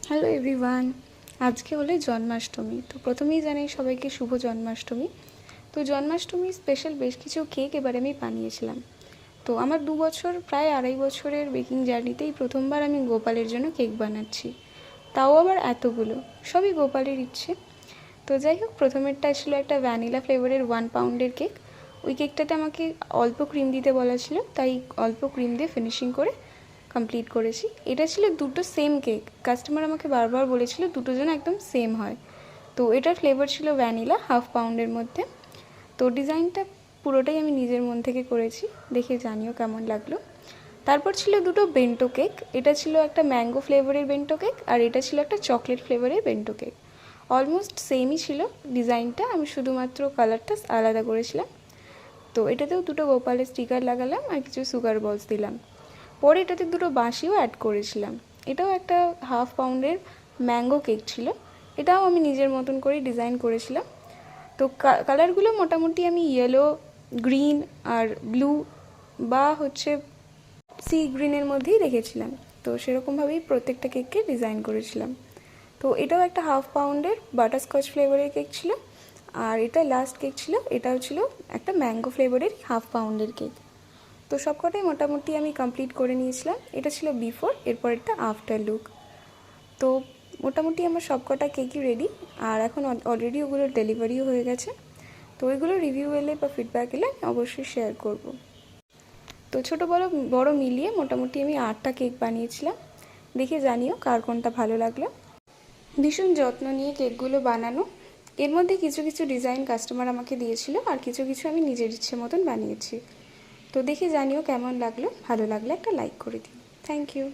Hello everyone, আজকে হলো জন্মাষ্টমী। তো প্রথমেই জানাই সবাইকে শুভ জন্মাষ্টমী। তো জন্মাষ্টমী স্পেশাল বেশ কিছু কেক এবারে আমি বানিয়েছিলাম। তো আমার 2 বছর, প্রায় 2.5 বছরের বেকিং জার্নিতেই প্রথমবার আমি গোপালের জন্য কেক বানাচ্ছি, তাও আবার এতগুলো, সবই গোপালের ইচ্ছে। তো যাই হোক, প্রথমেরটা ছিল একটা ভ্যানিলা ফ্লেভারের 1 পাউন্ডের কেক। ওই কেকটাতে আমাকে অল্প ক্রিম দিতে বলা ছিল, তাই অল্প ক্রিম দিয়ে ফিনিশিং করে কমপ্লিট করেছি। এটা ছিল দুটো সেম কেক, কাস্টমার আমাকে বারবার বলেছিল দুটো যেন একদম সেম হয়। তো এটার ফ্লেভার ছিল ভ্যানিলা, 1/2 পাউন্ডের মধ্যে। তো ডিজাইনটা পুরোটাই আমি নিজের মন থেকে করেছি, দেখে জানিও কেমন লাগলো। তারপর ছিল দুটো বেন্টো কেক। এটা ছিল একটা ম্যাঙ্গো ফ্লেভারের বেন্টো কেক, আর এটা ছিল একটা চকলেট ফ্লেভারের বেন্টো কেক। অলমোস্ট সেমই ছিল ডিজাইনটা, আমি শুধুমাত্র কালারটা আলাদা করেছিলাম। তো এটাতেও দুটো গোপালের স্টিকার লাগালাম আর কিছু সুগার বলস দিলাম। পরে এটাতে দুটো বাঁশিও অ্যাড করেছিলাম। এটাও একটা 1/2 পাউন্ডের ম্যাঙ্গো কেক ছিল, এটাও আমি নিজের মতন করে ডিজাইন করেছিলাম। তো কালারগুলো মোটামুটি আমি ইয়েলো, গ্রিন আর ব্লু বা সি গ্রিনের মধ্যেই রেখেছিলাম। তো সেরকমভাবেই প্রত্যেকটা কেককে ডিজাইন করেছিলাম। তো এটাও একটা 1/2 পাউন্ডের বাটারস্কচ ফ্লেভারের কেক ছিল। আর এটা লাস্ট কেক ছিল, এটাও ছিল একটা ম্যাঙ্গো ফ্লেভারের 1/2 পাউন্ডের কেক। তো সবকটাই মোটামুটি আমি কমপ্লিট করে নিয়েছিলাম। এটা ছিল বিফোর, এরপর একটা আফটার লুক। তো মোটামুটি আমার সবকটা কেকই রেডি, আর এখন অলরেডি ওগুলোর ডেলিভারিও হয়ে গেছে। তো ওইগুলো রিভিউ এলে বা ফিডব্যাক এলে আমি অবশ্যই শেয়ার করব। তো ছোটো বড় মিলিয়ে মোটামুটি আমি 8টা কেক বানিয়েছিলাম। দেখে জানিও কার কোনটা ভালো লাগলো। ভীষণ যত্ন নিয়ে কেকগুলো বানানো। এর মধ্যে কিছু কিছু ডিজাইন কাস্টমার আমাকে দিয়েছিল, আর কিছু কিছু আমি নিজের ইচ্ছে মতন বানিয়েছি। তো দেখে জানিও কেমন লাগলো, ভালো লাগলে একটা লাইক করে দিও। Thank you.